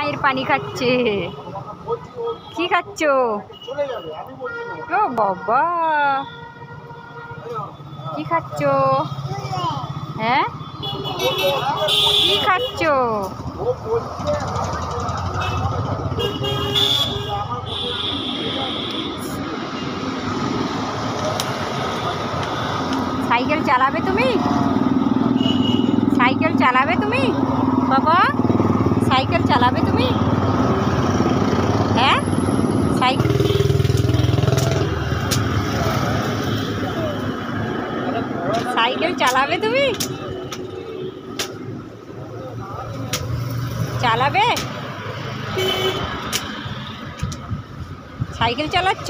মায়ের পানি খাচ্ছে। কি খাচ্ছ? ও বাবা, কি খাচ্ছ? হ্যাঁ, কি খাচ্ছ? সাইকেল চালাবে তুমি? সাইকেল চালাবে তুমি বাবা? সাইকেল চালাবে তুমি? হ্যাঁ, সাইকেল চালাবে তুমি? চালাবে? সাইকেল চালাচ্ছ?